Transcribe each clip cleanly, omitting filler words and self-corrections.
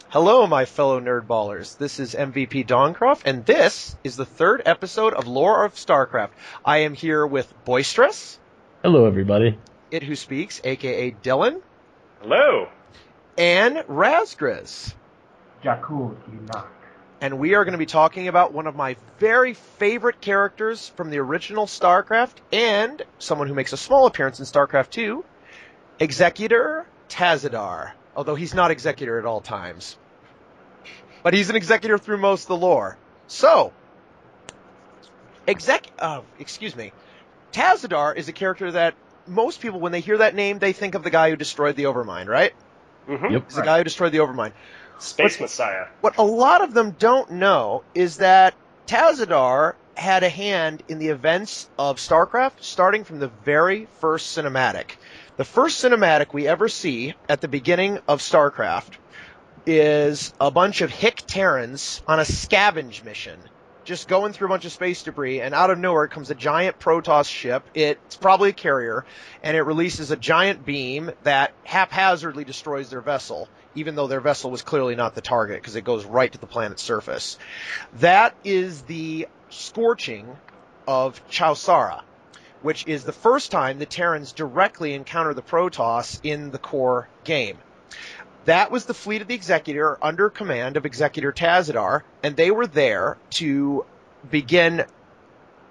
Hello, my fellow nerdballers. This is MVP Dawncroft, and this is the third episode of Lore of StarCraft. I am here with Boisterous. Hello, everybody. It Who Speaks, a.k.a. Dylan. Hello. And Razgriz. JACKALS, you knock. And we are going to be talking about one of my very favorite characters from the original StarCraft, and someone who makes a small appearance in StarCraft 2, Executor Tassadar. Although he's not Executor at all times. But he's an Executor through most of the lore. So, Tassadar is a character that most people, when they hear that name, they think of the guy who destroyed the Overmind, right? Mm-hmm. Yep. He's the guy who destroyed the Overmind. Space Messiah. What a lot of them don't know is that Tassadar had a hand in the events of StarCraft starting from the very first cinematic. The first cinematic we ever see at the beginning of StarCraft is a bunch of Hick Terrans on a scavenge mission, just going through a bunch of space debris, and out of nowhere comes a giant Protoss ship. It's probably a carrier, and it releases a giant beam that haphazardly destroys their vessel, even though their vessel was clearly not the target, because it goes right to the planet's surface. That is the scorching of Chowsara, which is the first time the Terrans directly encounter the Protoss in the core game. That was the fleet of the Executor under command of Executor Tassadar, and they were there to begin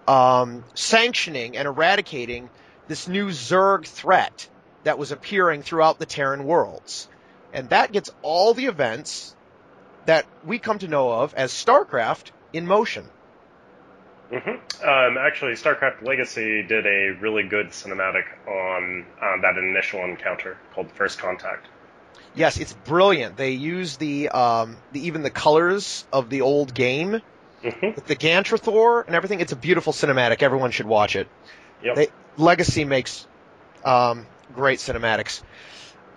sanctioning and eradicating this new Zerg threat that was appearing throughout the Terran worlds. And that gets all the events that we come to know of as StarCraft in motion. Mm-hmm. Actually, StarCraft Legacy did a really good cinematic on that initial encounter called First Contact. Yes, it's brilliant. They use even the colors of the old game, with the Gantrathor and everything. It's a beautiful cinematic. Everyone should watch it. Yep. Legacy makes great cinematics.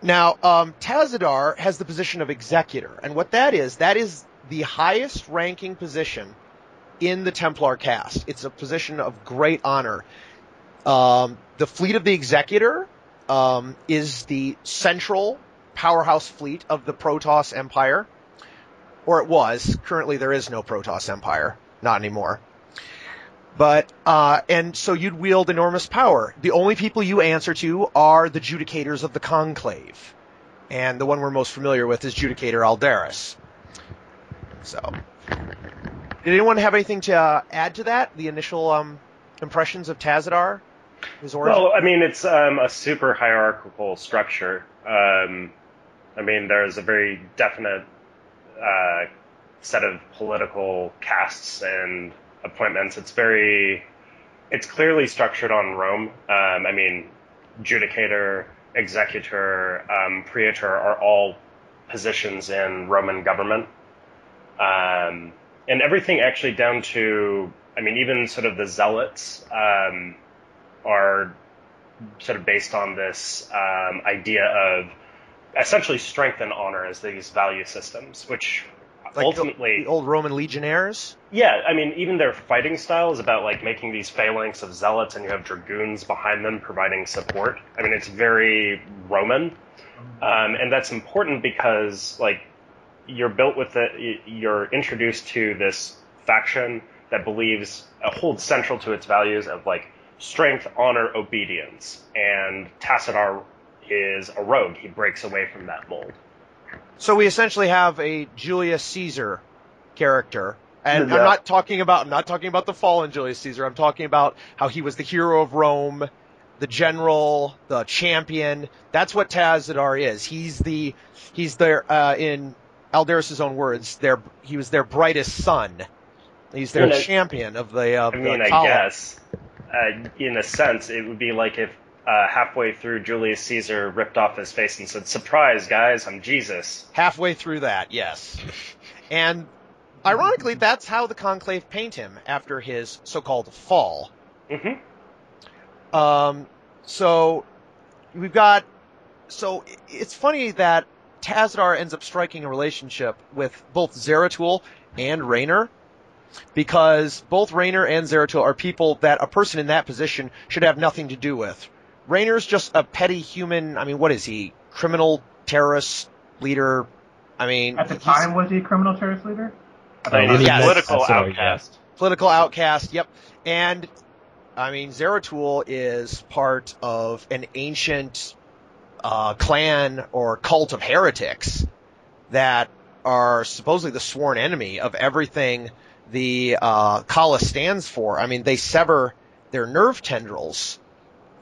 Now, Tassadar has the position of Executor, and what that is the highest ranking position in the Templar caste. It's a position of great honor. The fleet of the Executor is the central powerhouse fleet of the Protoss Empire, or it was. Currently there is no Protoss Empire, not anymore. But, and so you'd wield enormous power. The only people you answer to are the Judicators of the Conclave. And the one we're most familiar with is Judicator Aldaris. So, did anyone have anything to add to that? The initial impressions of Tassadar? His origin? Well, I mean, it's a super hierarchical structure. There's a very definite set of political castes and appointments. It's clearly structured on Rome. Judicator, Executor, Praetor are all positions in Roman government. And everything actually down to, even sort of the Zealots are sort of based on this idea of essentially strength and honor as these value systems, which like ultimately... The old Roman legionnaires? Yeah, even their fighting style is about, making these phalanx of zealots, and you have dragoons behind them providing support. It's very Roman. And that's important because, you're built with you're introduced to this faction that holds central to its values of, strength, honor, obedience. And Tassadar is a rogue. He breaks away from that mold. So we essentially have a Julius Caesar character. And Yeah. I'm not talking about the fallen Julius Caesar. I'm talking about how he was the hero of Rome, the general, the champion. That's what Tassadar is. He's their in Aldaris' own words, he was their brightest son. He's their champion of the I column. guess, in a sense, it would be like if halfway through Julius Caesar ripped off his face and said, "Surprise, guys, I'm Jesus." Halfway through that, yes. And ironically, that's how the Conclave paint him after his so-called fall. Mm-hmm. So it's funny that Tassadar ends up striking a relationship with both Zeratul and Raynor, because both Raynor and Zeratul are people that a person in that position should have nothing to do with. Raynor's just a petty human. What is he? Criminal, terrorist, leader, I mean, At the he's time, was he a criminal terrorist leader? He's Yes. a political Tassadar, outcast. political outcast. Yep. And I mean, Zeratul is part of an ancient clan or cult of heretics that are supposedly the sworn enemy of everything the Kala stands for. I mean, they sever their nerve tendrils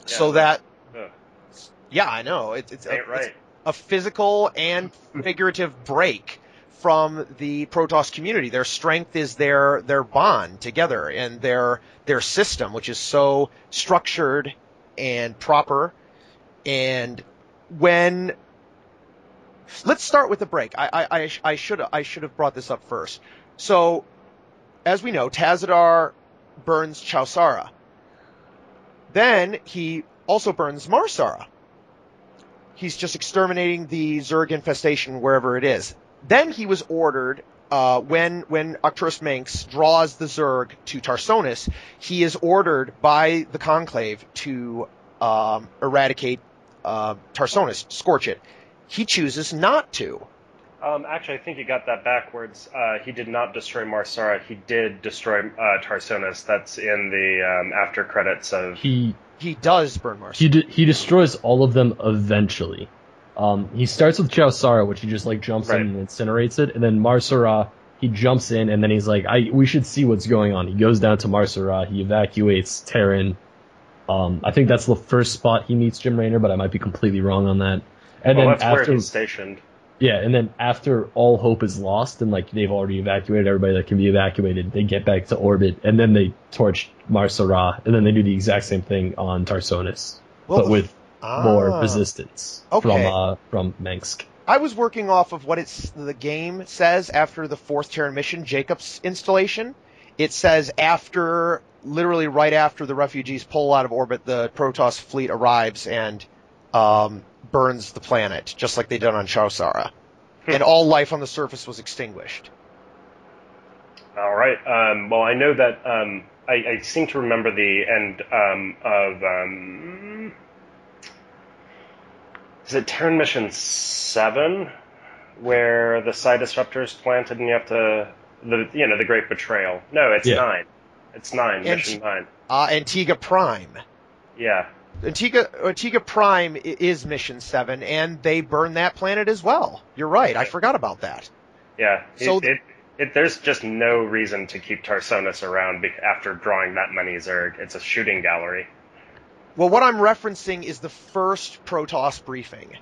so that. Ugh. Yeah, I know. It's Ain't right. a physical and figurative break from the Protoss community. Their strength is their bond together and their system, which is so structured and proper. And when let's start with the break. I should have brought this up first. So, as we know, Tassadar burns Chowsara. Then he also burns Marsara. He's just exterminating the Zerg infestation wherever it is. Then he was ordered, when Arcturus Manx draws the Zerg to Tarsonis, he is ordered by the Conclave to eradicate Tarsonis, scorch it. He chooses not to. Actually, I think you got that backwards. He did not destroy Marsara. He did destroy Tarsonis. That's in the after credits of... He does burn Marsara. He destroys all of them eventually. He starts with Chowsara, which he just like jumps in and incinerates it, and then Marsara, he jumps in and then he's like, we should see what's going on. He goes down to Marsara, he evacuates Terran. I think that's the first spot he meets Jim Raynor, but I might be completely wrong on that. And then that's after where he's stationed. Yeah, and then after all hope is lost and like they've already evacuated everybody that can be evacuated, they get back to orbit and then they torch Marsara and then they do the exact same thing on Tarsonis, but with more resistance from Mengsk. I was working off of what the game says after the 4th Terran mission, Jacob's installation. It says literally right after the refugees pull out of orbit, the Protoss fleet arrives and burns the planet, just like they did on Chowsara. And all life on the surface was extinguished. All right. Well, I know that I seem to remember the end of... is it Terran Mission 7? Where the Psi Disruptor is planted and you have to... The Great Betrayal. No, it's 9. It's 9, Mission 9. Antigua Prime. Yeah. Antigua Prime is Mission 7, and they burn that planet as well. You're right. I forgot about that. Yeah. There's just no reason to keep Tarsonis around after drawing that many Zerg. It's a shooting gallery. Well, what I'm referencing is the first Protoss briefing.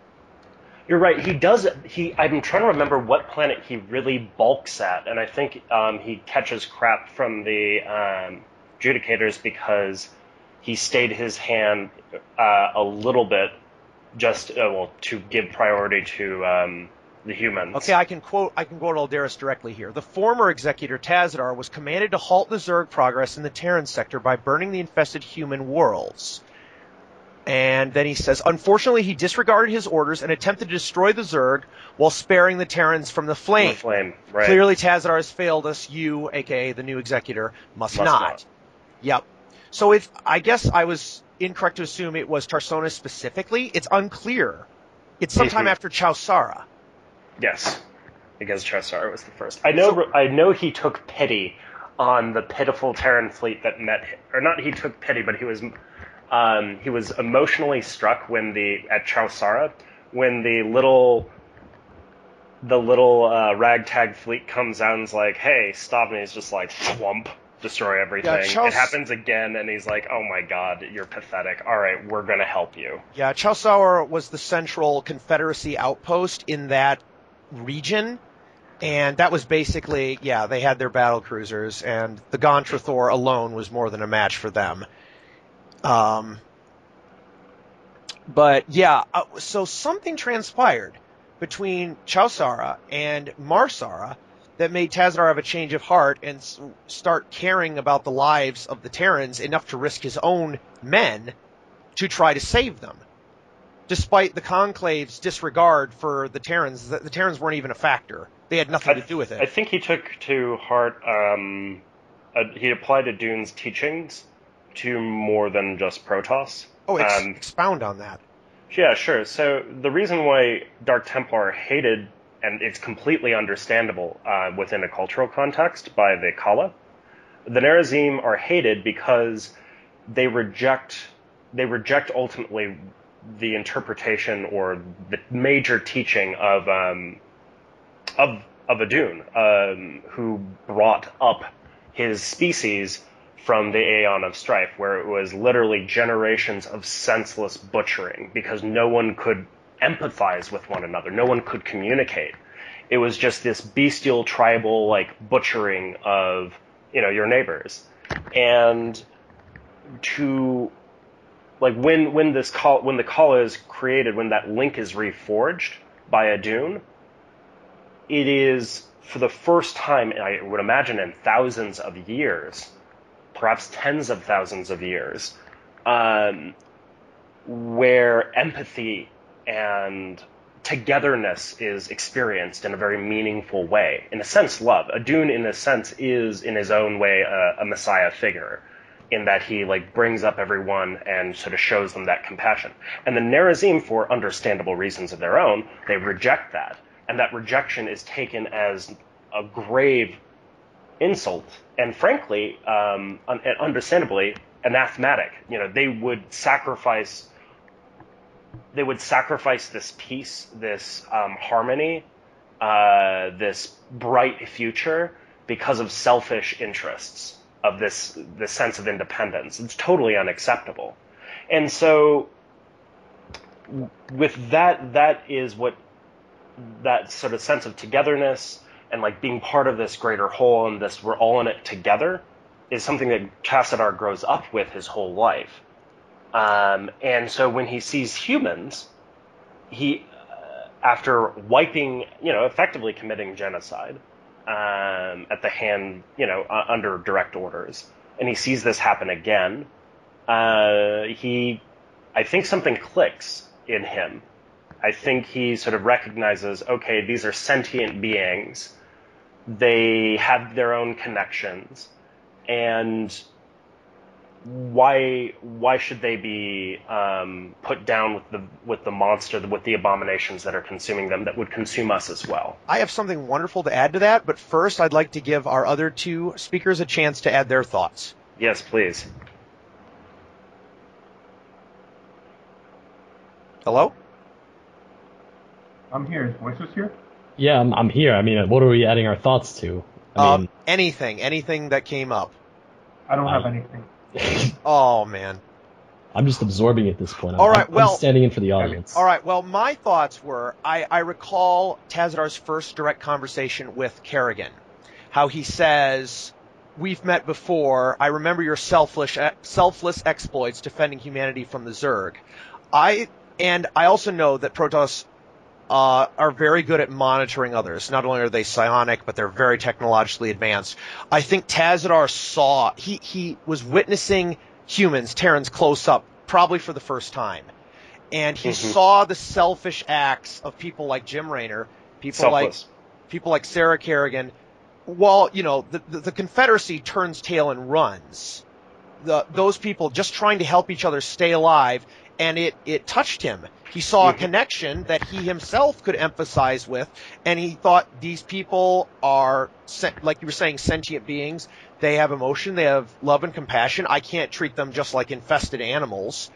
You're right. I'm trying to remember what planet he really bulks at, and I think he catches crap from the Judicators because he stayed his hand a little bit just to give priority to the humans. Okay, I can quote Aldaris directly here. The former executor Tassadar was commanded to halt the Zerg progress in the Terran sector by burning the infested human worlds. And then he says, unfortunately, he disregarded his orders and attempted to destroy the Zerg while sparing the Terrans from the flame. Right. Clearly, Tassadar has failed us. You, a.k.a. the new executor, must not. Yep. So I guess I was incorrect to assume it was Tarsonis specifically. It's unclear. It's sometime after Chowsara. Yes, because Chowsara was the first. I know he took pity on the pitiful Terran fleet that met him. Or not he took pity, but he was emotionally struck at Chowsara when the little ragtag fleet comes out and's like, hey, stop me. He's just like, thwump. Destroy everything. Yeah, it happens again, and he's like, oh my god, you're pathetic. All right, we're going to help you. Yeah, Chowsara was the central Confederacy outpost in that region, and that was basically, they had their battle cruisers, and the Gontrathor alone was more than a match for them. But, so something transpired between Chowsara and Marsara that made Tassadar have a change of heart and start caring about the lives of the Terrans enough to risk his own men to try to save them. Despite the Conclave's disregard for the Terrans, the Terrans weren't even a factor. They had nothing to do with it. I think he took to heart, he applied to Dune's teachings to more than just Protoss. Oh, expound on that. Yeah, sure. So the reason why Dark Templar hated and it's completely understandable within a cultural context by the Kala. The Nerazim are hated because they reject ultimately the interpretation or the major teaching of Adun, who brought up his species from the Aeon of Strife, where it was literally generations of senseless butchering because no one could empathize with one another, no one could communicate. It was just this bestial, tribal, like, butchering of, your neighbors. And to, like, when the Kala is created, when that link is reforged by Adun, it is for the first time, I would imagine, in thousands of years, perhaps tens of thousands of years, where empathy and togetherness is experienced in a very meaningful way. In a sense, love. Adun, in a sense, is in his own way a messiah figure, in that he brings up everyone and sort of shows them that compassion. And the Nerazim, for understandable reasons of their own, they reject that. And that rejection is taken as a grave insult, and frankly, understandably, anathematic. They would sacrifice this peace, this harmony, this bright future because of selfish interests of this sense of independence. It's totally unacceptable. And so, with that is what that sort of sense of togetherness and being part of this greater whole and this we're all in it together is something that Tassadar grows up with his whole life. And so when he sees humans, he, after wiping, effectively committing genocide at the hand, under direct orders, and he sees this happen again, I think something clicks in him. I think he sort of recognizes, okay, these are sentient beings. They have their own connections, and why should they be put down with the monster, with the abominations that are consuming them, that would consume us as well? I have something wonderful to add to that, but first I'd like to give our other two speakers a chance to add their thoughts. Yes, please. Hello? I'm here. Is Voices here? Yeah, I'm here. I mean, what are we adding our thoughts to? Anything that came up. I don't have anything. Oh, man. I'm just absorbing at this point. All right, I'm standing in for the audience. All right, well, my thoughts were, I recall Tassadar's first direct conversation with Kerrigan, how he says, we've met before, I remember your selfless exploits defending humanity from the Zerg. I also know that Protoss are very good at monitoring others. Not only are they psionic, but they're very technologically advanced. I think Tassadar saw, he was witnessing humans, Terrans, close up, probably for the first time. And he saw the selfish acts of people like Jim Raynor, people like Sarah Kerrigan. While, the Confederacy turns tail and runs, those people just trying to help each other stay alive, and it touched him. He saw a connection that he himself could empathize with, and he thought these people are, like you were saying, sentient beings. They have emotion, they have love and compassion. I can't treat them just like infested animals.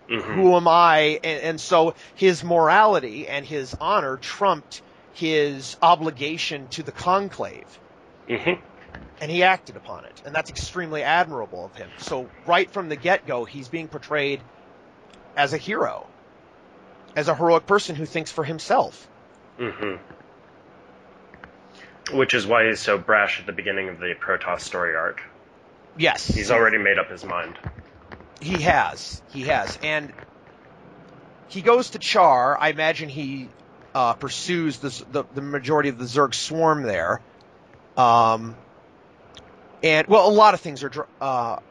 Who am I? And so his morality and his honor trumped his obligation to the conclave. And he acted upon it. And that's extremely admirable of him. So right from the get-go, he's being portrayed as a hero. As a heroic person who thinks for himself. Which is why he's so brash at the beginning of the Protoss story arc. Yes. He's already made up his mind. He has. And he goes to Char. I imagine he pursues the majority of the Zerg swarm there. And, well, a lot of things are...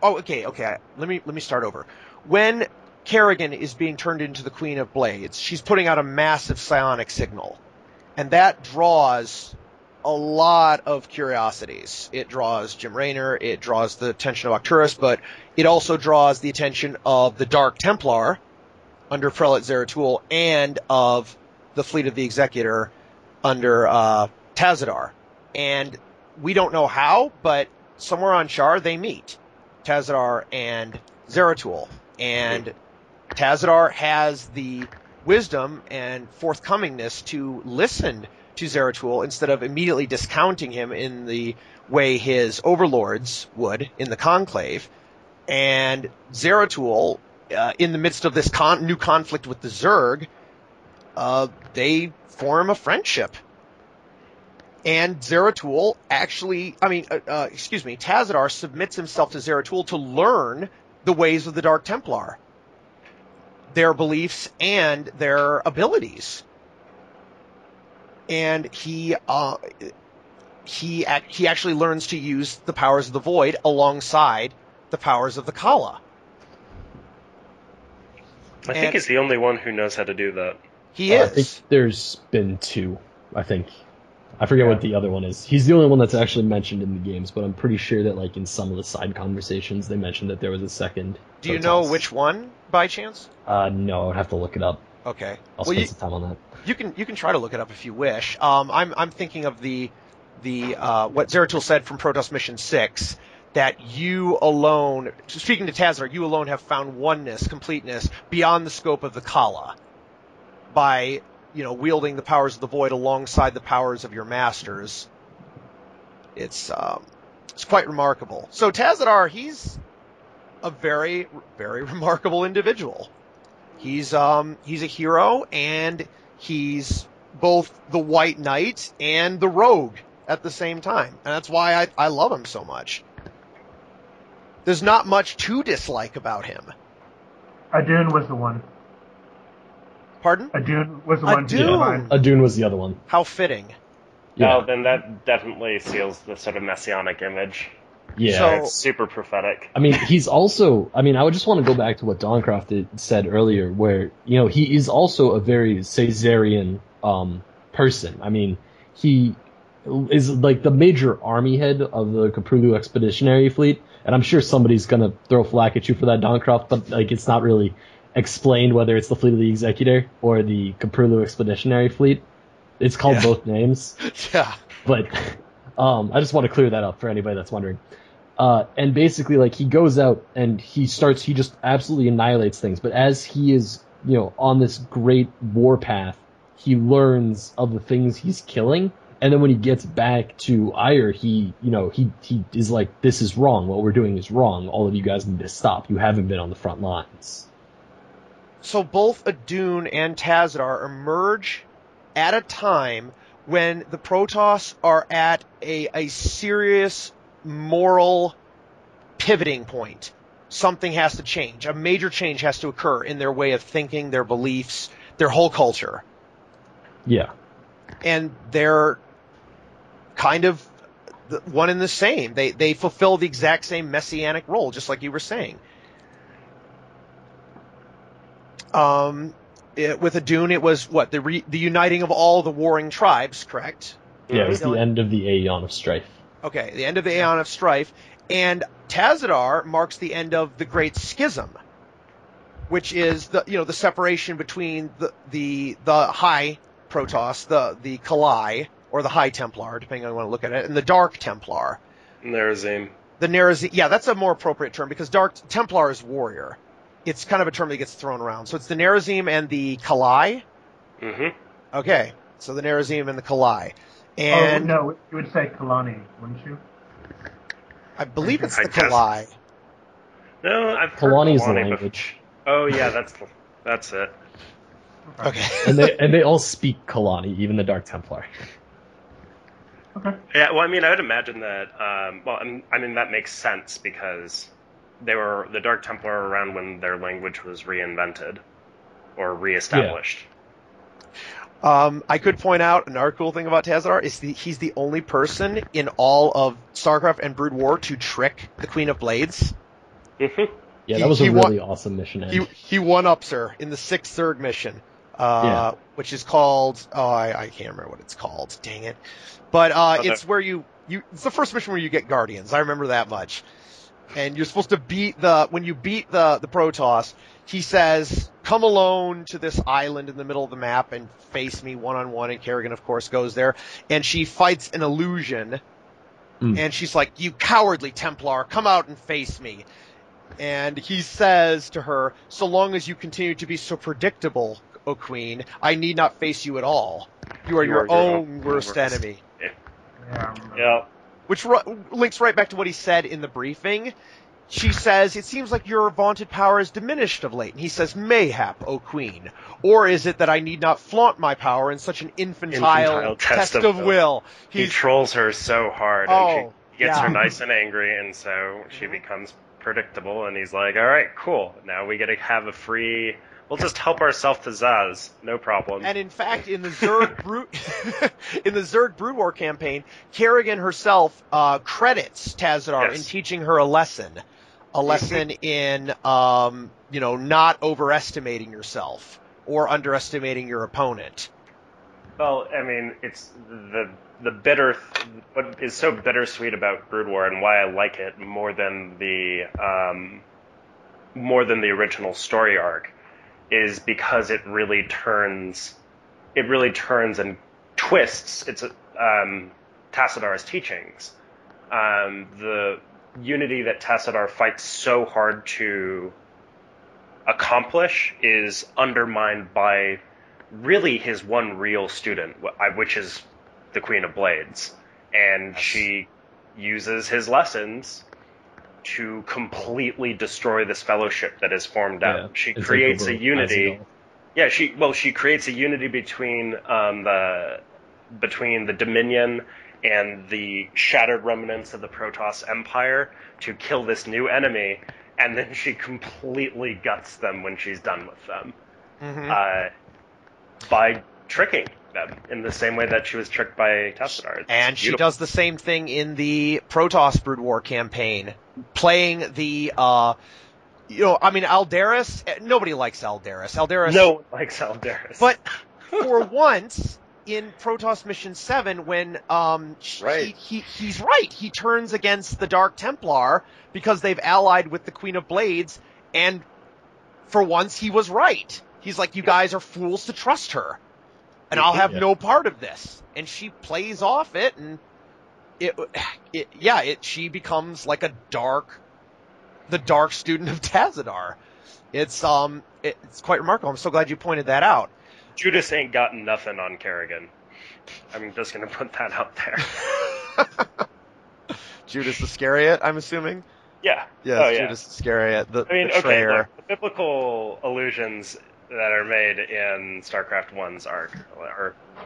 okay. Let me start over. When Kerrigan is being turned into the Queen of Blades, she's putting out a massive psionic signal. And that draws a lot of curiosities. It draws Jim Raynor, it draws the attention of Arcturus, but it also draws the attention of the Dark Templar under Prelate Zeratul and of the Fleet of the Executor under Tassadar. And we don't know how, but somewhere on Shar they meet, Tassadar and Zeratul. And Tassadar has the wisdom and forthcomingness to listen to Zeratul instead of immediately discounting him in the way his overlords would in the Conclave. And Zeratul, in the midst of this new conflict with the Zerg, they form a friendship. And Zeratul Tassadar submits himself to Zeratul to learn the ways of the Dark Templar, their beliefs and their abilities. And he actually learns to use the powers of the Void alongside the powers of the Kala. I think he's the only one who knows how to do that. He is. I think there's been two. I forget what the other one is. He's the only one that's actually mentioned in the games, but I'm pretty sure that like in some of the side conversations they mentioned that there was a second. Do you know which one by chance? No, I would have to look it up. Okay. I'll spend some time on that. You can try to look it up if you wish. I'm thinking of the what Zeratul said from Protoss Mission 6, that you alone, speaking to Tassadar, you alone have found oneness, completeness beyond the scope of the Kala by, wielding the powers of the Void alongside the powers of your masters. It's quite remarkable. So Tassadar, he's a very, very remarkable individual. He's a hero, and he's both the White Knight and the Rogue at the same time. And that's why I love him so much. There's not much to dislike about him. Adun was the one. Pardon? Adun was the one. Adun was the other one. How fitting. Yeah. Oh, then that definitely seals the sort of messianic image. Yeah. So, It's super prophetic. I mean, he's also, I would just want to go back to what Dancroft said earlier, where, he is also a very Caesarian person. I mean, he is like the major army head of the Caprulu Expeditionary Fleet, and I'm sure somebody's gonna throw flack at you for that, Dancroft, but like it's not really explained whether it's the Fleet of the Executor or the Caprulu Expeditionary Fleet. It's called both names. Yeah. But I just want to clear that up for anybody that's wondering. And basically, like, he goes out and he just absolutely annihilates things. But as he is, on this great war path, he learns of the things he's killing. And then when he gets back to Ire, he is like, this is wrong. What we're doing is wrong. All of you guys need to stop. You haven't been on the front lines. So both Adun and Tassadar emerge at a time when the Protoss are at a serious moral pivoting point. Something has to change. A major change has to occur in their way of thinking, their beliefs, their whole culture. Yeah. And they're kind of one and the same. They fulfill the exact same messianic role, just like you were saying. With Adun, it was what? The uniting of all the warring tribes, correct? Yeah, it was the end of the Aeon of Strife. Okay, the end of the Aeon of Strife. And Tassadar marks the end of the Great Schism, which is the separation between the High Protoss, the Kalai, or the High Templar, depending on how you want to look at it, and the Dark Templar. Nerazim. The Nerazim, yeah, that's a more appropriate term, because Dark Templar is warrior. It's kind of a term that gets thrown around. So it's the Nerazim and the Kalai? Mm-hmm. Okay, so the Nerazim and the Kalai. And no, you would say Kalani, wouldn't you? I believe it's the I guess. Kalai. No, I've heard Kalani is the Kalani language. Oh yeah, that's it. Okay. and they all speak Kalani, even the Dark Templar. Okay. Yeah, well, I mean, I would imagine that. That makes sense because the Dark Templar were around when their language was reinvented or reestablished. Yeah. I could point out another cool thing about Tassadar is he's the only person in all of StarCraft and Brood War to trick the Queen of Blades. Mm-hmm. Yeah, that was a really awesome mission end. He one-ups her in the 6th Zerg mission, which is called... Oh, I can't remember what it's called. Dang it. But it's where it's the first mission where you get Guardians. I remember that much. And you're supposed to when you beat the Protoss, he says, come alone to this island in the middle of the map and face me one-on-one, and Kerrigan, of course, goes there. And she fights an illusion, and she's like, you cowardly Templar, come out and face me. And he says to her, so long as you continue to be so predictable, O Queen, I need not face you at all. You are your own worst enemy. Yeah. Which links right back to what he said in the briefing. She says, it seems like your vaunted power has diminished of late. And he says, mayhap, O Queen. Or is it that I need not flaunt my power in such an infantile test of will? He trolls her so hard, and she gets her nice and angry, and so she becomes predictable, and he's like, all right, cool. Now we get to have a free... We'll just help ourselves to Zaz, no problem. And in fact, in the Zerg Brood War campaign, Kerrigan herself credits Tassadar in teaching her a lesson in not overestimating yourself or underestimating your opponent. Well, I mean, it's the bitter. What is so bittersweet about Brood War, and why I like it more than the original story arc, is because it really turns and twists Tassadar's teachings. The unity that Tassadar fights so hard to accomplish is undermined by really his one real student, which is the Queen of Blades. And she uses his lessons to completely destroy this fellowship that is formed out. She creates a unity. Yeah, she creates a unity between the Dominion and the shattered remnants of the Protoss Empire to kill this new enemy, and then she completely guts them when she's done with them by tricking them in the same way that she was tricked by Tassadar. And she does the same thing in the Protoss Brood War campaign, playing the Aldaris. Nobody likes Aldaris. No one likes Aldaris. But for once in Protoss Mission 7, when he's right. He turns against the Dark Templar because they've allied with the Queen of Blades, and for once he was right. He's like, you guys are fools to trust her, and I'll have no part of this. And she plays off it, and she becomes like the dark student of Tassadar. It's quite remarkable. I'm so glad you pointed that out. Judas ain't got nothing on Kerrigan. I'm just going to put that out there. Judas Iscariot, I'm assuming? Yeah. Yes, Judas Iscariot, the betrayer. Okay, look, the biblical allusions that are made in StarCraft 1's arc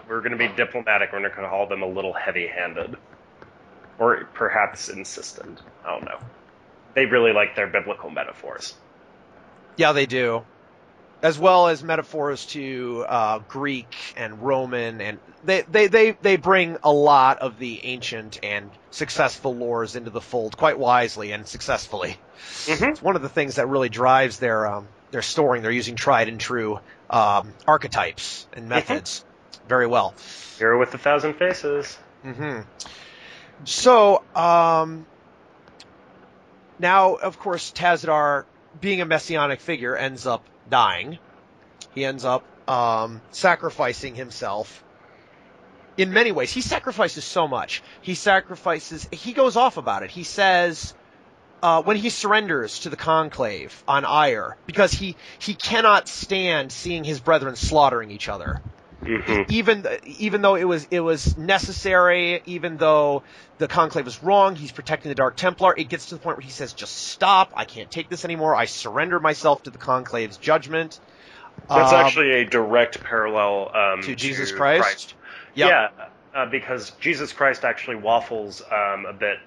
we're going to be diplomatic. We're going to call them a little heavy-handed. Or perhaps insistent. I don't know. They really like their biblical metaphors. Yeah, they do. As well as metaphors to Greek and Roman, and they bring a lot of the ancient and successful lores into the fold quite wisely and successfully. Mm-hmm. It's one of the things that really drives their storing. They're using tried and true archetypes and methods very well. Hero with 1,000 faces. Mm-hmm. So now, of course, Tassadar, being a messianic figure, ends up dying. He ends up sacrificing himself in many ways. He sacrifices so much. He goes off about it. He says when he surrenders to the Conclave on Ire, because he cannot stand seeing his brethren slaughtering each other. Mm-hmm. Even though it was necessary, even though the Conclave was wrong, he's protecting the Dark Templar. It gets to the point where he says, just stop, I can't take this anymore, I surrender myself to the Conclave's judgment. That's actually a direct parallel to Jesus Christ. Yep. Yeah, because Jesus Christ actually waffles a bit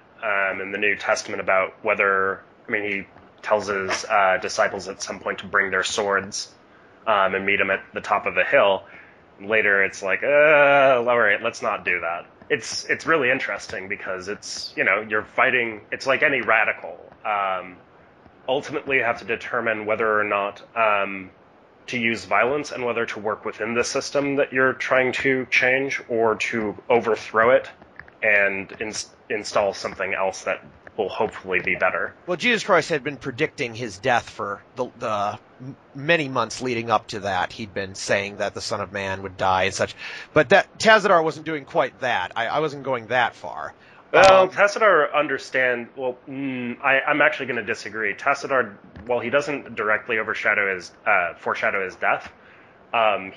in the New Testament about whether, he tells his disciples at some point to bring their swords and meet him at the top of a hill. Later, it's like, all right, let's not do that. It's really interesting because it's, you're fighting. It's like any radical. Ultimately, you have to determine whether or not to use violence and whether to work within the system that you're trying to change or to overthrow it and install something else that will hopefully be better. Well, Jesus Christ had been predicting his death for the many months leading up to that. He'd been saying that the Son of Man would die and such. But that Tassadar wasn't doing quite that. I wasn't going that far. Well, Tassadar I'm actually going to disagree. Tassadar, while he doesn't directly foreshadow his death,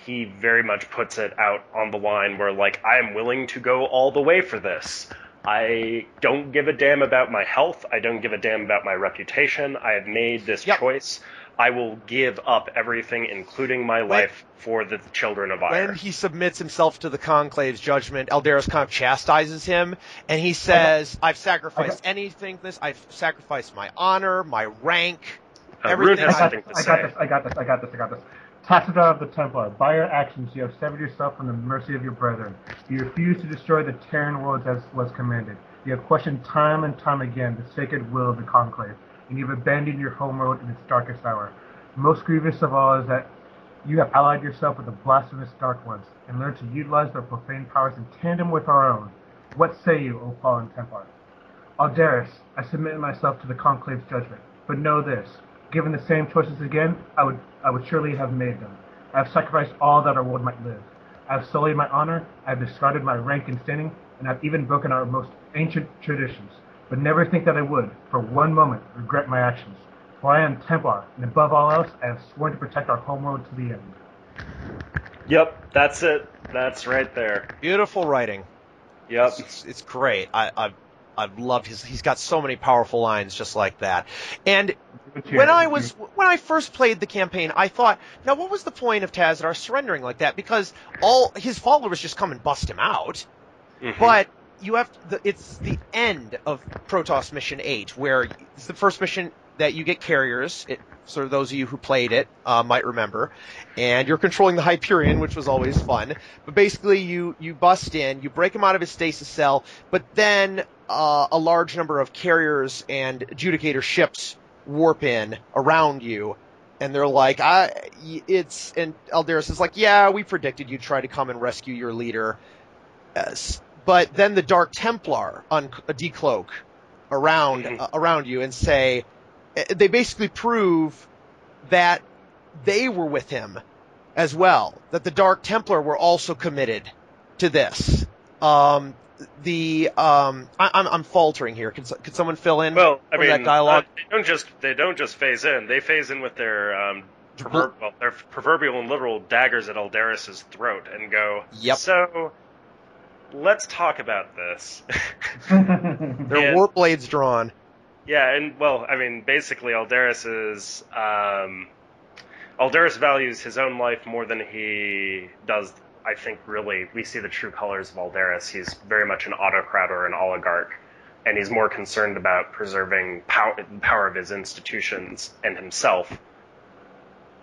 he very much puts it out on the line where, like, I am willing to go all the way for this. I don't give a damn about my health. I don't give a damn about my reputation. I have made this choice. I will give up everything, including my life, for the children of Ire. When he submits himself to the Conclave's judgment, Eldaris kind of chastises him, and he says, I've sacrificed anything for this. I've sacrificed my honor, my rank, everything. Rune has something to say. I got this. Tassadar of the Templar, by your actions you have severed yourself from the mercy of your brethren. You refuse to destroy the Terran worlds as was commanded. You have questioned time and time again the sacred will of the Conclave, and you have abandoned your homeworld in its darkest hour. Most grievous of all is that you have allied yourself with the blasphemous Dark Ones, and learned to utilize their profane powers in tandem with our own. What say you, O fallen Templar? Aldaris, I submit myself to the Conclave's judgment, but know this. Given the same choices again, I would surely have made them. I have sacrificed all that our world might live. I have sullied my honor, I have discarded my rank and standing, and I have even broken our most ancient traditions. But never think that I would, for one moment, regret my actions. For I am Templar, and above all else, I have sworn to protect our homeworld to the end. Yep, that's it. That's right there. Beautiful writing. Yep. It's great. I've loved he's got so many powerful lines just like that. And when I first played the campaign, I thought, now what was the point of Tassadar surrendering like that? Because all his followers just come and bust him out. Mm-hmm. But it's the end of Protoss Mission 8, where it's the first mission that you get carriers. So those of you who played it might remember. And you're controlling the Hyperion, which was always fun. But basically, you bust in, you break him out of his stasis cell, but then a large number of carriers and adjudicator ships warp in around you. And they're like, and Eldaris is like, yeah, we predicted you'd try to come and rescue your leader. But then the Dark Templar decloak around you and say, they basically prove that they were with him as well, that the Dark Templar were also committed to this. I'm faltering here. Could someone fill in? Well, I mean, that dialogue? They don't just phase in. They phase in with their their proverbial and literal daggers at Eldaris' throat and go, yep. So let's talk about this. Their warp blades drawn. Yeah, and well, I mean, basically, Eldaris values his own life more than he does. I think really we see the true colors of Eldaris. He's very much an autocrat or an oligarch, and he's more concerned about preserving the power of his institutions and himself,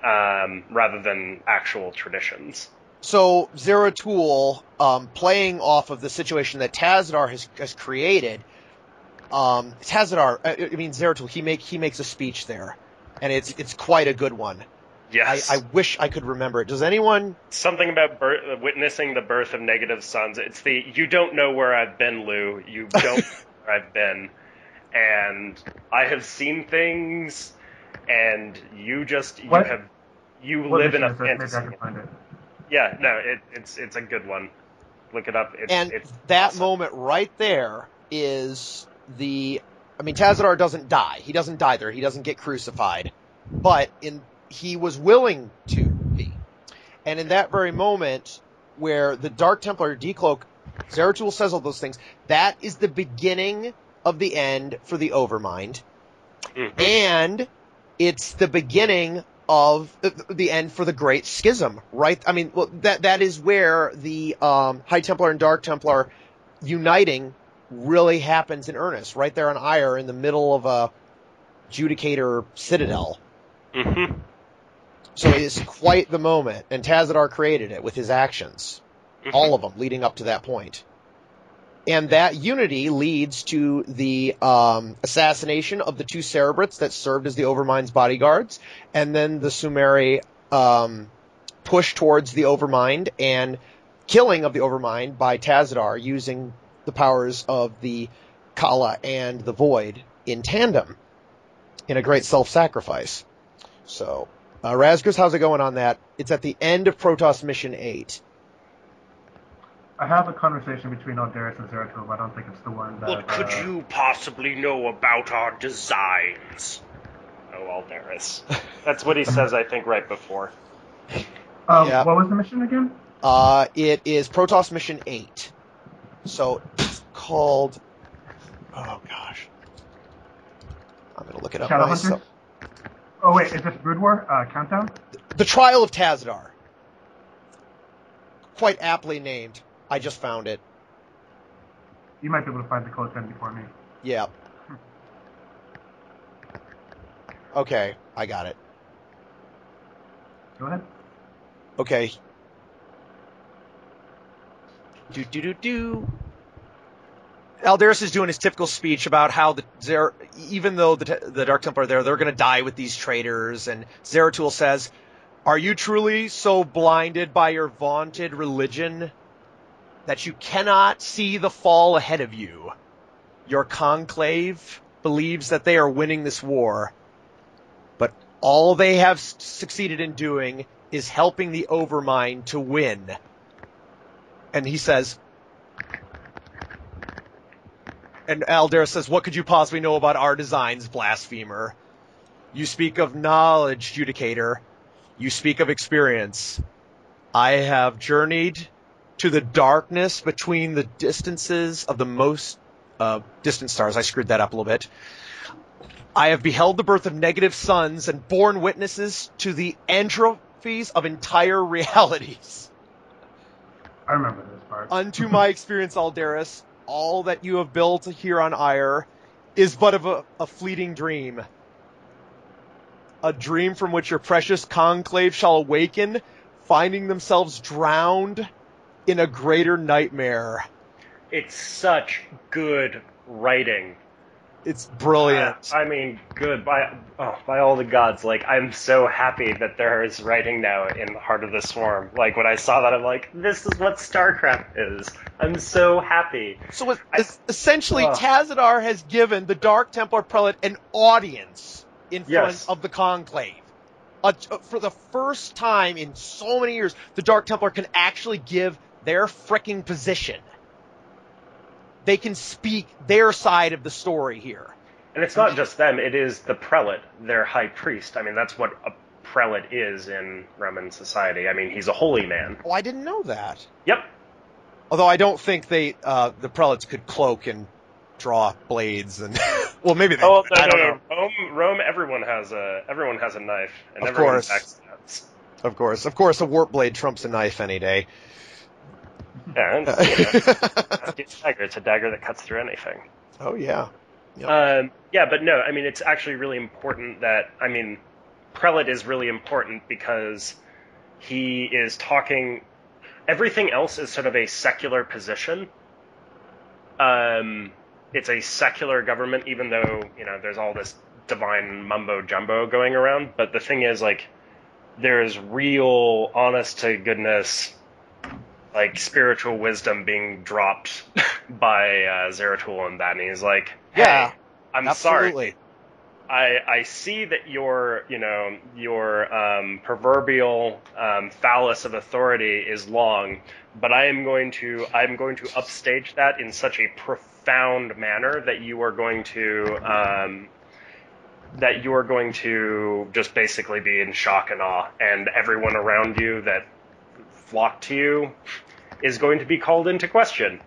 rather than actual traditions. So Zeratul, playing off of the situation that Tassadar has created. Zeratul, he makes a speech there, and it's quite a good one. Yes. I wish I could remember it. Does anyone? Something about witnessing the birth of negative sons. It's you don't know where I've been, Lou. You don't know where I've been. And I have seen things, and you live in a fantasy. Yeah, no, it's a good one. Look it up. It's that awesome. moment right there is Tassadar doesn't die. He doesn't die there. He doesn't get crucified. But he was willing to be. And in that very moment where the Dark Templar decloak, Zeratul says all those things, that is the beginning of the end for the Overmind. Mm-hmm. And it's the beginning of the end for the Great Schism, right? I mean, well, that is where the High Templar and Dark Templar uniting really happens in earnest, right there on Ire in the middle of a Judicator citadel. Mm-hmm. So it is quite the moment, and Tassadar created it with his actions. Mm-hmm. All of them leading up to that point. And that unity leads to the assassination of the two Cerebrits that served as the Overmind's bodyguards, and then the Sumeri push towards the Overmind and killing of the Overmind by Tassadar using the powers of the Kala and the Void in tandem in a great self-sacrifice. So, Razgris, how's it going on that? It's at the end of Protoss Mission 8. I have a conversation between Aldaris and Zeratul, but I don't think it's the one that... What could you possibly know about our designs? Oh, Aldaris. That's what he says, I think, right before. Yeah. What was the mission again? It is Protoss Mission 8. So, it's called... Oh, gosh. I'm going to look it up Shadowhunters? myself. Oh, wait, is this Brood War? Countdown? The Trial of Tassadar. Quite aptly named. I just found it. You might be able to find the code then before me. Yeah. Okay, I got it. Go ahead. Okay. Aldaris is doing his typical speech about how even though the Dark Templar are there, they're going to die with these traitors. And Zeratul says, "Are you truly so blinded by your vaunted religion that you cannot see the fall ahead of you? Your conclave believes that they are winning this war, but all they have succeeded in doing is helping the Overmind to win." And he says, and Aldaris says, "What could you possibly know about our designs, blasphemer? You speak of knowledge, Judicator. You speak of experience. I have journeyed to the darkness between the distances of the most distant stars." I screwed that up a little bit. "I have beheld the birth of negative suns and borne witnesses to the entrophies of entire realities. I remember this part. Unto my experience, Aldaris, all that you have built here on Ire is but of a fleeting dream. A dream from which your precious conclave shall awaken, finding themselves drowned in a greater nightmare." It's such good writing. It's brilliant. I mean, good. By all the gods, like, I'm so happy that there is writing now in Heart of the Swarm. Like, when I saw that, I'm like, this is what StarCraft is. I'm so happy. So essentially, Tassadar has given the Dark Templar Prelate an audience in front of the Conclave. For the first time in so many years, the Dark Templar can actually give their fricking position. They can speak their side of the story here. And it's not just them, it is the prelate, their high priest. I mean, that's what a prelate is in Roman society. I mean, he's a holy man. Oh, I didn't know that. Yep. Although I don't think the prelates could cloak and draw blades and well, maybe they could. I don't know. Rome, everyone has a knife, and of course. Of course, a warp blade trumps a knife any day. Yeah, it's a dagger. It's a dagger that cuts through anything. Oh, yeah. Yep. But no, I mean, it's actually really important prelate is really important because he is talking, everything else is sort of a secular position. It's a secular government, even though, there's all this divine mumbo-jumbo going around, but the thing is, like, there's real, honest-to-goodness, like, spiritual wisdom being dropped by Zeratul and that, and he's like, "Hey, yeah, I'm absolutely. sorry. I see that your proverbial phallus of authority is long, but I'm going to upstage that in such a profound manner that you are going to just basically be in shock and awe, and everyone around you that flock to you is going to be called into question."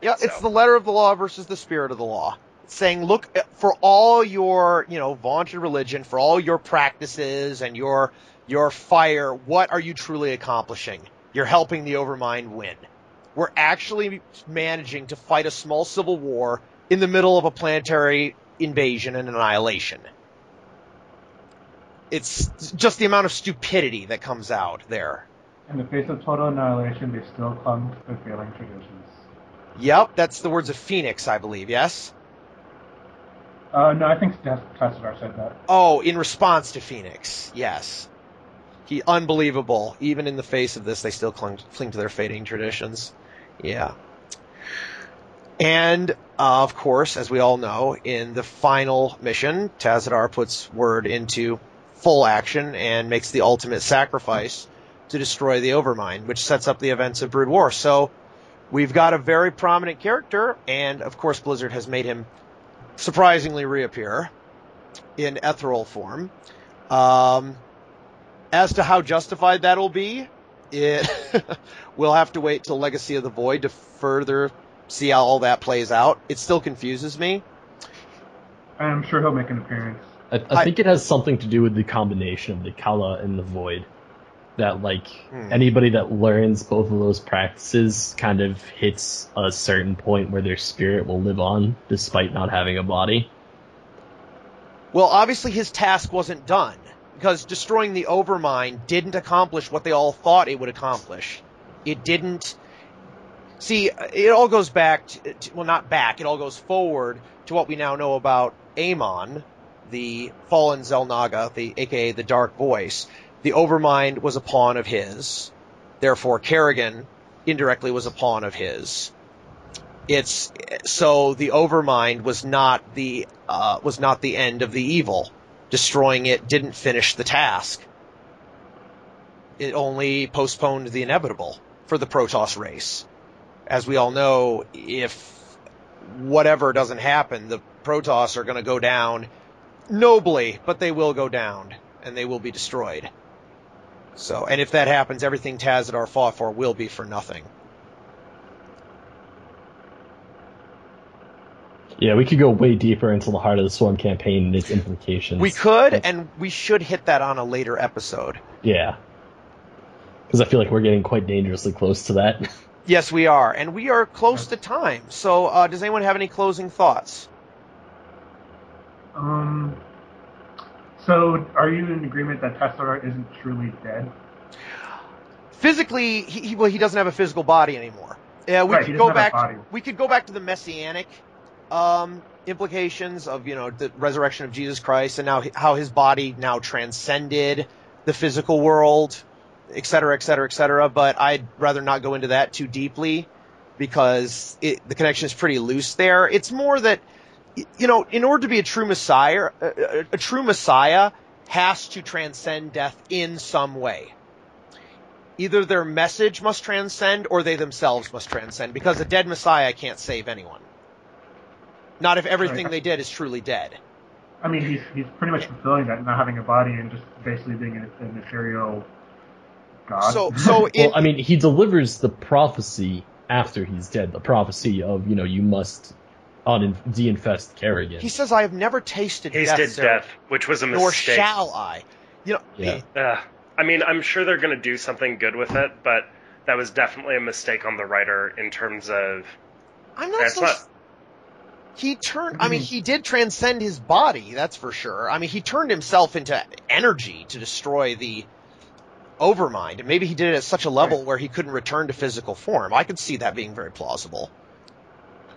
Yeah, it's the letter of the law versus the spirit of the law. It's saying, look, for all your, vaunted religion, for all your practices and your fire, what are you truly accomplishing? You're helping the Overmind win. We're actually managing to fight a small civil war in the middle of a planetary invasion and annihilation. It's just the amount of stupidity that comes out there. In the face of total annihilation, they still clung to their failing traditions. Yep, that's the words of Phoenix, I believe, yes? No, I think Tassadar said that. Oh, in response to Phoenix, yes. Unbelievable. Even in the face of this, they still cling to their fading traditions. Yeah. And, of course, as we all know, in the final mission, Tassadar puts word into full action and makes the ultimate sacrifice to destroy the Overmind, which sets up the events of Brood War. So we've got a very prominent character, and, of course, Blizzard has made him surprisingly reappear in ethereal form. As to how justified that'll be, we'll have to wait till Legacy of the Void to further see how all that plays out. It still confuses me. I'm sure he'll make an appearance. I think it has something to do with the combination of the Kala and the Void. That, like, anybody that learns both of those practices kind of hits a certain point where their spirit will live on, despite not having a body. Well, obviously his task wasn't done, because destroying the Overmind didn't accomplish what they all thought it would accomplish. It didn't... See, it all goes back well, not back, it all goes forward to what we now know about Amon, the fallen Xel'Naga, aka the Dark Voice. The Overmind was a pawn of his. Therefore, Kerrigan indirectly was a pawn of his. So the Overmind was not the end of the evil. Destroying it didn't finish the task. It only postponed the inevitable for the Protoss race. As we all know, if whatever doesn't happen, the Protoss are going to go down nobly, but they will go down, and they will be destroyed. So, and if that happens, everything Tassadar fought for will be for nothing. Yeah, we could go way deeper into the Heart of the Swarm campaign and its implications. We could, and we should hit that on a later episode. Yeah. Because I feel like we're getting quite dangerously close to that. Yes, we are, and we are close to time. So, does anyone have any closing thoughts? So, are you in agreement that Tassadar isn't truly dead? Physically, he doesn't have a physical body anymore. Yeah, we could go back. We could go back to the messianic implications of the resurrection of Jesus Christ, and now how his body now transcended the physical world, et cetera, et cetera, et cetera. But I'd rather not go into that too deeply because the connection is pretty loose there. It's more that, in order to be a true Messiah has to transcend death in some way. Either their message must transcend or they themselves must transcend, because a dead Messiah can't save anyone. Not if everything they did is truly dead. I mean, he's pretty much fulfilling that, not having a body and just basically being an ethereal god. He delivers the prophecy after he's dead. The prophecy of, you must de-infest Kerrigan. He says, I have never tasted death, which was a mistake. Nor shall I. I'm sure they're going to do something good with it, but that was definitely a mistake on the writer in terms of... He did transcend his body, that's for sure. I mean, he turned himself into energy to destroy the Overmind, and maybe he did it at such a level where he couldn't return to physical form. I could see that being very plausible.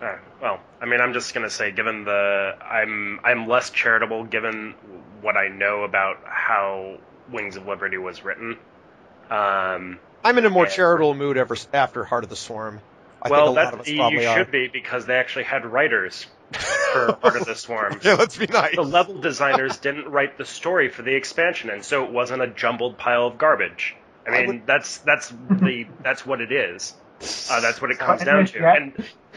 I'm just going to say, given I'm less charitable given what I know about how Wings of Liberty was written. I'm in a more charitable mood after Heart of the Swarm. I think a lot of us probably are. You should be, because they actually had writers for Heart of the Swarm. Yeah, let's be nice. The level designers didn't write the story for the expansion, and so it wasn't a jumbled pile of garbage. That's what it is. That's what it comes down to. And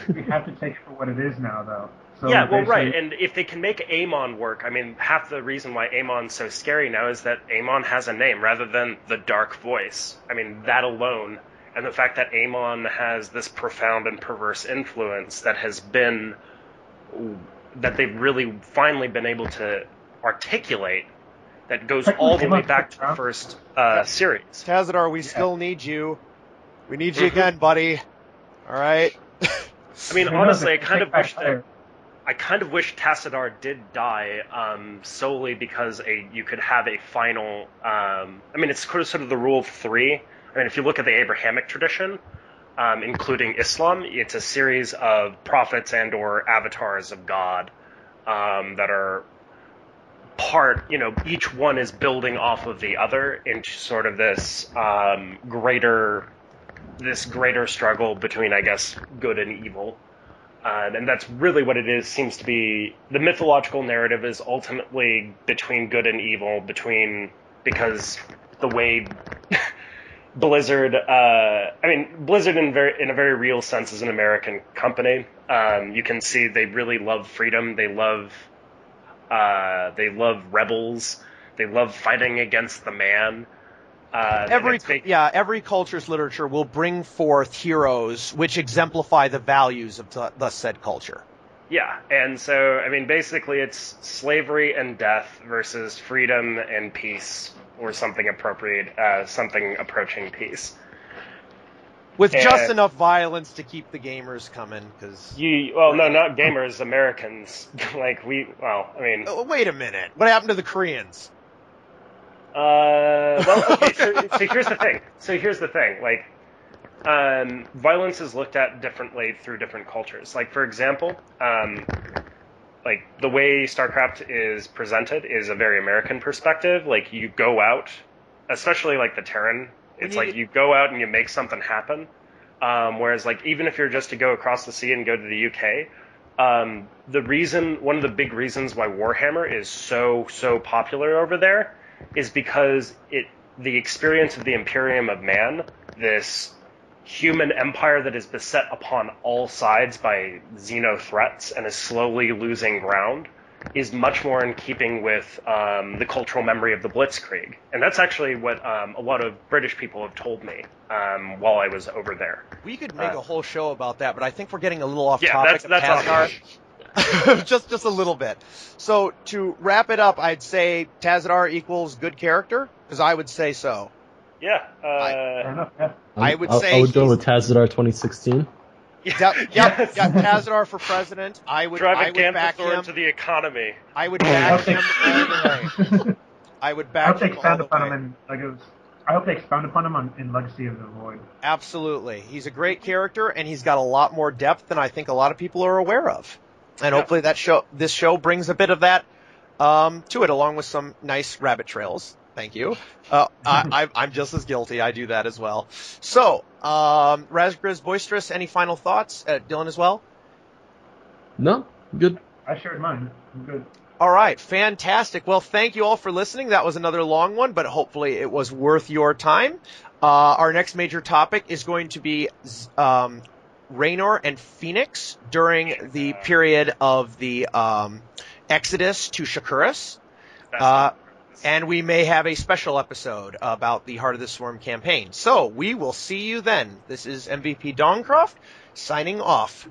we have to take it for what it is now, though. So right. And if they can make Amon work, half the reason why Amon's so scary now is that Amon has a name rather than the Dark Voice. That alone, and the fact that Amon has this profound and perverse influence that they've really finally been able to articulate, that goes all the way back to the first series. Tassadar, we still need you. We need you again, buddy. All right. Honestly, I kind of wish Tassadar did die solely because you could have a final... it's sort of the rule of three. If you look at the Abrahamic tradition, including Islam, it's a series of prophets and or avatars of God that are part, each one is building off of the other into sort of this greater struggle between, I guess, good and evil. And that's really what it is, seems to be. The mythological narrative is ultimately between good and evil, because the way Blizzard, Blizzard in a very real sense is an American company. You can see they really love freedom. They love rebels. They love fighting against the man. Every culture's literature will bring forth heroes which exemplify the values of the said culture. Yeah, and so, basically it's slavery and death versus freedom and peace, or something approaching peace. With just enough violence to keep the gamers coming, because... No, not gamers, Americans. Wait a minute. What happened to the Koreans? Okay, so here's the thing. Violence is looked at differently through different cultures. For example, the way StarCraft is presented is a very American perspective. You go out, especially the Terran, it's you go out and you make something happen. Whereas even if you're just to go across the sea and go to the UK, one of the big reasons why Warhammer is so popular over there is because the experience of the Imperium of Man, this human empire that is beset upon all sides by xeno threats and is slowly losing ground, is much more in keeping with the cultural memory of the Blitzkrieg. And that's actually what a lot of British people have told me while I was over there. We could make a whole show about that, but I think we're getting a little off topic. That's Tassadar. just a little bit. So to wrap it up, I'd say Tassadar equals good character, because I would say so. Yeah. I would go with Tassadar 2016. Tassadar for president. I would back him to the economy. I would back him all the way. I would back him all the way. I hope they expound upon him in Legacy of the Void. Absolutely. He's a great character, and he's got a lot more depth than I think a lot of people are aware of. And hopefully this show brings a bit of that to it, along with some nice rabbit trails. Thank you. I'm just as guilty. I do that as well. So, Razgriz Boisterous, any final thoughts? Dylan as well? No, good. I shared mine. I'm good. All right, fantastic. Well, thank you all for listening. That was another long one, but hopefully it was worth your time. Our next major topic is going to be Raynor and Phoenix during the period of the Exodus to Shakuras. And we may have a special episode about the Heart of the Swarm campaign. So we will see you then. This is MVP Dawncroft signing off.